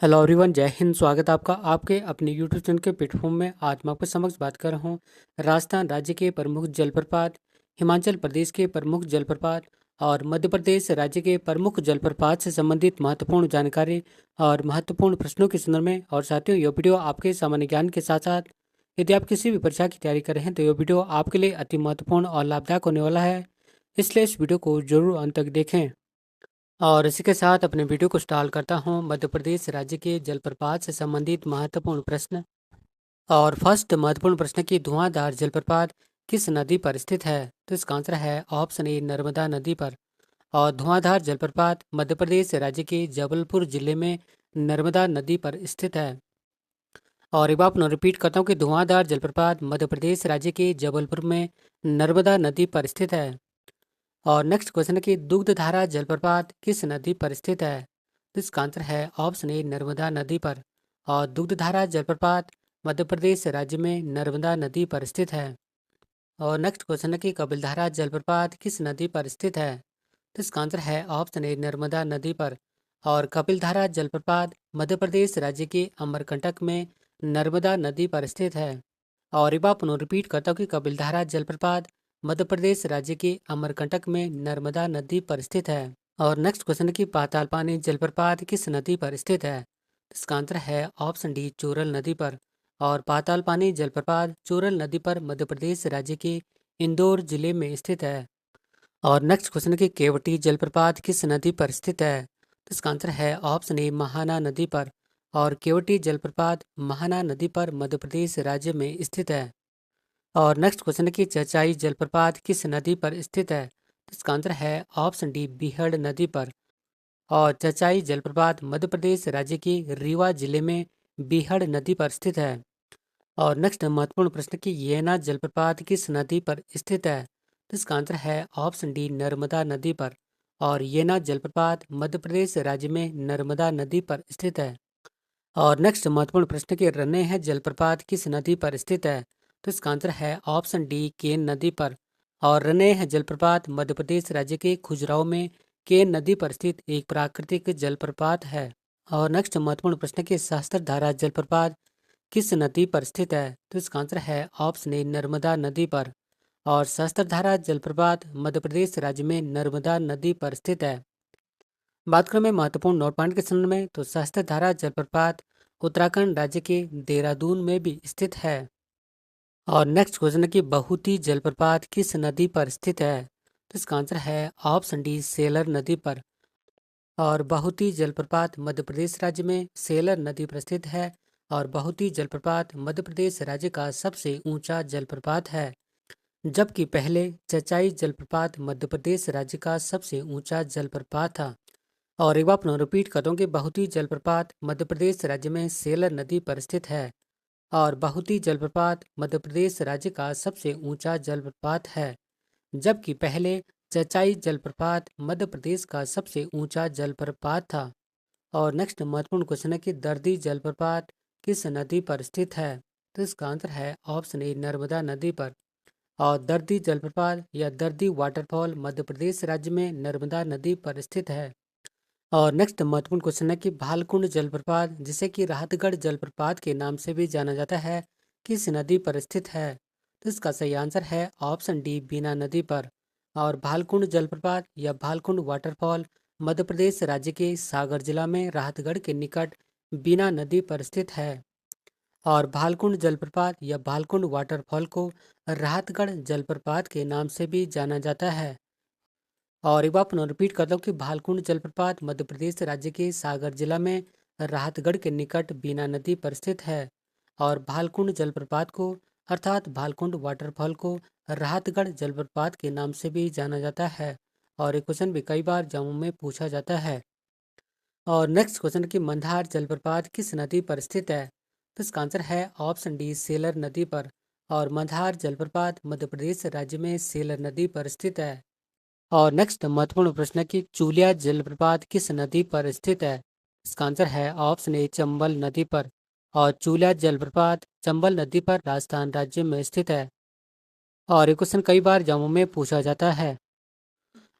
Hello everyone, जय हिंद। स्वागत है आपका आपके अपने यूट्यूब चैनल के प्लेटफॉर्म में। आज मैं आपके समक्ष बात कर रहा हूँ राजस्थान राज्य के प्रमुख जलप्रपात, हिमाचल प्रदेश के प्रमुख जलप्रपात और मध्य प्रदेश राज्य के प्रमुख जलप्रपात से संबंधित महत्वपूर्ण जानकारी और महत्वपूर्ण प्रश्नों के संदर्भ में। और साथियों, ये वीडियो आपके सामान्य ज्ञान के साथ साथ यदि आप किसी भी परीक्षा की तैयारी कर रहे हैं तो ये वीडियो आपके लिए अति महत्वपूर्ण और लाभदायक होने वाला है, इसलिए इस वीडियो को जरूर अंत तक देखें। और इसी के साथ अपने वीडियो को स्टार्ट करता हूँ। मध्य प्रदेश राज्य के जलप्रपात से संबंधित महत्वपूर्ण प्रश्न। और फर्स्ट महत्वपूर्ण प्रश्न की धुआंधार जलप्रपात किस नदी पर स्थित है? तो इसका आंसर है ऑप्शन ए, नर्मदा नदी पर। और धुआंधार जलप्रपात मध्य प्रदेश राज्य के जबलपुर जिले में नर्मदा नदी पर स्थित है। और एक बार पुनः रिपीट करता हूँ कि धुआंधार जलप्रपात मध्य प्रदेश राज्य के जबलपुर में नर्मदा नदी पर स्थित है। और नेक्स्ट क्वेश्चन है कि दुग्धधारा जलप्रपात किस नदी पर स्थित है? तो इसका आंसर है ऑप्शन ए, नर्मदा नदी पर। और दुग्धधारा जलप्रपात मध्य प्रदेश राज्य में नर्मदा नदी पर स्थित है। और नेक्स्ट क्वेश्चन है कि कपिलधारा जलप्रपात किस नदी पर स्थित है? तो इसका आंसर है ऑप्शन ए, नर्मदा नदी पर। और कपिलधारा जलप्रपात मध्य प्रदेश राज्य के अमरकंटक में नर्मदा नदी पर स्थित है। और एक बार पुनः रिपीट करता हूँ कि कपिलधारा जलप्रपात मध्य प्रदेश राज्य के अमरकंटक में नर्मदा नदी पर स्थित है। और नेक्स्ट क्वेश्चन है कि पाताल पानी जलप्रपात किस नदी पर स्थित है? इसका आंसर है ऑप्शन डी, चूरल नदी पर। और पाताल पानी जलप्रपात चूरल नदी पर मध्य प्रदेश राज्य के इंदौर जिले में स्थित है। और नेक्स्ट क्वेश्चन है कि केवटी जलप्रपात किस नदी पर स्थित है? तो इसका आंसर है ऑप्शन ए, महाना नदी पर। और केवटी जलप्रपात महाना नदी पर मध्य प्रदेश राज्य में स्थित है। और नेक्स्ट क्वेश्चन है कि चचाई जलप्रपात किस नदी पर स्थित है? तो इसका आंसर है ऑप्शन डी, बीहड़ नदी पर। और चचाई जलप्रपात मध्य प्रदेश राज्य के रीवा जिले में बीहड़ नदी पर स्थित है। और नेक्स्ट महत्वपूर्ण प्रश्न कि येना जलप्रपात किस नदी पर स्थित है? तो इसका आंसर है ऑप्शन डी, नर्मदा नदी पर। और येना जलप्रपात मध्य प्रदेश राज्य में नर्मदा नदी पर स्थित है। और नेक्स्ट महत्वपूर्ण प्रश्न के रने हैं जलप्रपात किस नदी पर स्थित है? तो इसका आंसर है ऑप्शन डी, केन नदी पर। और रने हैं जलप्रपात मध्य प्रदेश राज्य के खुजराहो में केन नदी पर स्थित एक प्राकृतिक जलप्रपात है। और नेक्स्ट महत्वपूर्ण प्रश्न के सहस्त्रधारा जलप्रपात किस नदी पर स्थित है? तो इसका आंसर है ऑप्शन ए, नर्मदा नदी पर। और सहस्त्रधारा जलप्रपात मध्य प्रदेश राज्य में नर्मदा नदी पर स्थित है। बात करें मैं महत्वपूर्ण नोट पॉइंट के संबंध में तो सहस्त्रधारा जलप्रपात उत्तराखंड राज्य के देहरादून में भी स्थित है। और नेक्स्ट क्वेश्चन है कि बहुती जलप्रपात किस नदी पर स्थित है? तो इसका आंसर है ऑप्शन डी, सेलर नदी पर। और बहुती जलप्रपात मध्य प्रदेश राज्य में सेलर नदी पर स्थित है। और बहुती जलप्रपात मध्य प्रदेश राज्य का सबसे ऊंचा जलप्रपात है, जबकि पहले चचाई जलप्रपात मध्य प्रदेश राज्य का सबसे ऊंचा जलप्रपात था। और एक बार पुनः रिपीट कर दूं कि बहुती जलप्रपात मध्य प्रदेश राज्य में सेलर नदी पर स्थित है। और बहुती जलप्रपात मध्य प्रदेश राज्य का सबसे ऊंचा जलप्रपात है, जबकि पहले चचाई जलप्रपात मध्य प्रदेश का सबसे ऊंचा जलप्रपात था। और नेक्स्ट महत्वपूर्ण क्वेश्चन है कि दर्दी जलप्रपात किस नदी पर स्थित है? तो इसका आंसर है ऑप्शन ए, नर्मदा नदी पर। और दर्दी जलप्रपात या दर्दी वाटरफॉल मध्य प्रदेश राज्य में नर्मदा नदी पर स्थित है। और नेक्स्ट महत्वपूर्ण क्वेश्चन है कि भालकुंड जलप्रपात, जिसे कि राहतगढ़ जलप्रपात के नाम से भी जाना जाता है, किस नदी पर स्थित है? तो इसका सही आंसर है ऑप्शन डी, बीना नदी पर। और भालकुंड जलप्रपात या भालकुंड वाटरफॉल मध्य प्रदेश राज्य के सागर जिला में राहतगढ़ के निकट बीना नदी पर स्थित है। और भालकुंड जलप्रपात या भालकुंड वाटरफॉल को राहतगढ़ जलप्रपात के नाम से भी जाना जाता है। और एक बार पुनः रिपीट करता हूँ कि भालकुंड जलप्रपात मध्य प्रदेश राज्य के सागर जिला में राहतगढ़ के निकट बीना नदी पर स्थित है। और भालकुंड जलप्रपात को अर्थात भालकुंड वाटरफॉल को राहतगढ़ जलप्रपात के नाम से भी जाना जाता है। और ये क्वेश्चन भी कई बार एग्जामों में पूछा जाता है। और नेक्स्ट क्वेश्चन कि मंदार जलप्रपात किस नदी पर स्थित है? तो इसका आंसर है ऑप्शन डी, सेलर नदी पर। और मंदार जलप्रपात मध्य प्रदेश राज्य में सेलर नदी पर स्थित है। और नेक्स्ट महत्वपूर्ण प्रश्न है कि चूलिया जलप्रपात किस नदी पर स्थित है? इसका आंसर है ऑप्शन ए, चंबल नदी पर। और चूलिया जलप्रपात चंबल नदी पर राजस्थान राज्य में स्थित है। और ये क्वेश्चन कई बार एग्जामों में पूछा जाता है।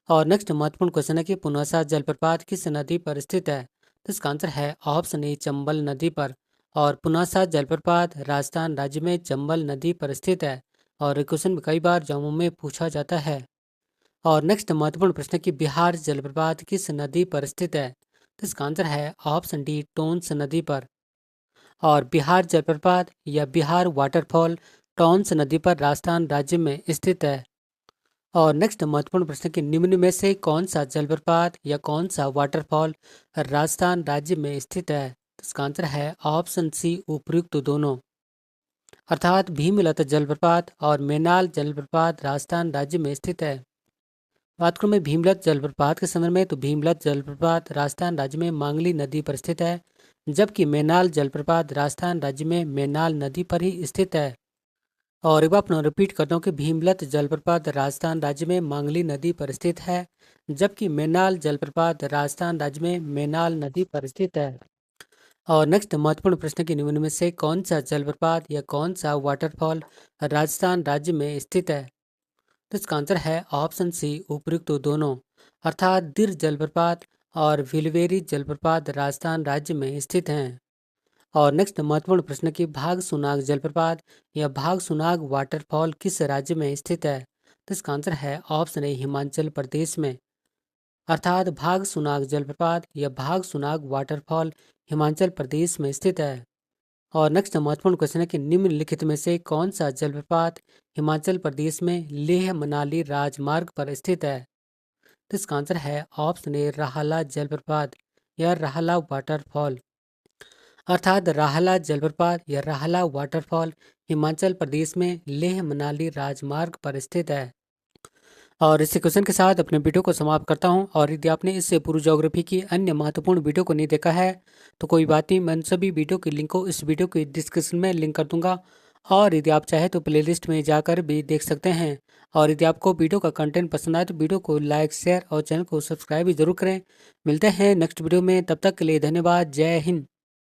और नेक्स्ट महत्वपूर्ण क्वेश्चन है कि पुनौसा जलप्रपात किस नदी पर स्थित है? तो इसका आंसर है ऑप्शन ए चंबल नदी पर। और पुनासा जलप्रपात राजस्थान राज्य में चंबल नदी पर स्थित है और क्वेश्चन कई बार जम्मू में पूछा जाता है। और नेक्स्ट महत्वपूर्ण प्रश्न कि बिहार जलप्रपात किस नदी पर स्थित है? तो इसका आंसर है ऑप्शन डी टोंस नदी पर। और बिहार जलप्रपात या बिहार वाटरफॉल टोंस नदी पर राजस्थान राज्य में स्थित है। और नेक्स्ट महत्वपूर्ण प्रश्न कि निम्न में से कौन सा जलप्रपात या कौन सा वाटरफॉल राजस्थान राज्य में स्थित है? तो इसका आंसर है ऑप्शन सी उपयुक्त दोनों। अर्थात भीमलत जलप्रपात और मेनाल जलप्रपात राजस्थान राज्य में स्थित है। बात करूं मैं भीमलत जलप्रपात के संदर्भ में, तो भीमलत जलप्रपात राजस्थान राज्य में मांगली नदी पर स्थित है, जबकि मेनाल जलप्रपात राजस्थान राज्य में मेनाल नदी पर ही स्थित है। और एक बार अपना रिपीट करता हूँ कि भीमलत जलप्रपात राजस्थान राज्य में मांगली नदी पर स्थित है, जबकि मेनाल जलप्रपात राजस्थान राज्य में मेनाल नदी पर स्थित है। और नेक्स्ट महत्वपूर्ण प्रश्न के निम्न में से कौन सा जलप्रपात या कौन सा वाटरफॉल राजस्थान राज्य में स्थित है? तो इसका आंसर है ऑप्शन सी उपयुक्त दोनों। अर्थात दिर जलप्रपात और विलवेरी जलप्रपात राजस्थान राज्य में स्थित हैं। और नेक्स्ट महत्वपूर्ण प्रश्न की भाग सुनाग जलप्रपात या भाग सुनाग वाटरफॉल किस राज्य में स्थित है? तो इसका आंसर है ऑप्शन ए हिमाचल प्रदेश में। अर्थात भाग सुनाग जलप्रपात या भाग सुनाग वाटरफॉल हिमाचल प्रदेश में स्थित है। और नेक्स्ट महत्वपूर्ण क्वेश्चन है कि निम्नलिखित में से कौन सा जलप्रपात हिमाचल प्रदेश में लेह मनाली राजमार्ग पर स्थित है? तो इसका आंसर है ऑप्शन ए राहला जलप्रपात या राहला वाटरफॉल। अर्थात राहला जलप्रपात या राहला वाटरफॉल हिमाचल प्रदेश में लेह मनाली राजमार्ग पर स्थित है। और इसी क्वेश्चन के साथ अपने वीडियो को समाप्त करता हूं। और यदि आपने इससे पूर्व ज्योग्राफी की अन्य महत्वपूर्ण वीडियो को नहीं देखा है तो कोई बात नहीं, मैं उन सभी वीडियो के लिंक को इस वीडियो के डिस्क्रिप्शन में लिंक कर दूंगा। और यदि आप चाहे तो प्लेलिस्ट में जाकर भी देख सकते हैं। और यदि आपको वीडियो का कंटेंट पसंद आए तो वीडियो को लाइक शेयर और चैनल को सब्सक्राइब भी जरूर करें। मिलते हैं नेक्स्ट वीडियो में, तब तक के लिए धन्यवाद। जय हिंद।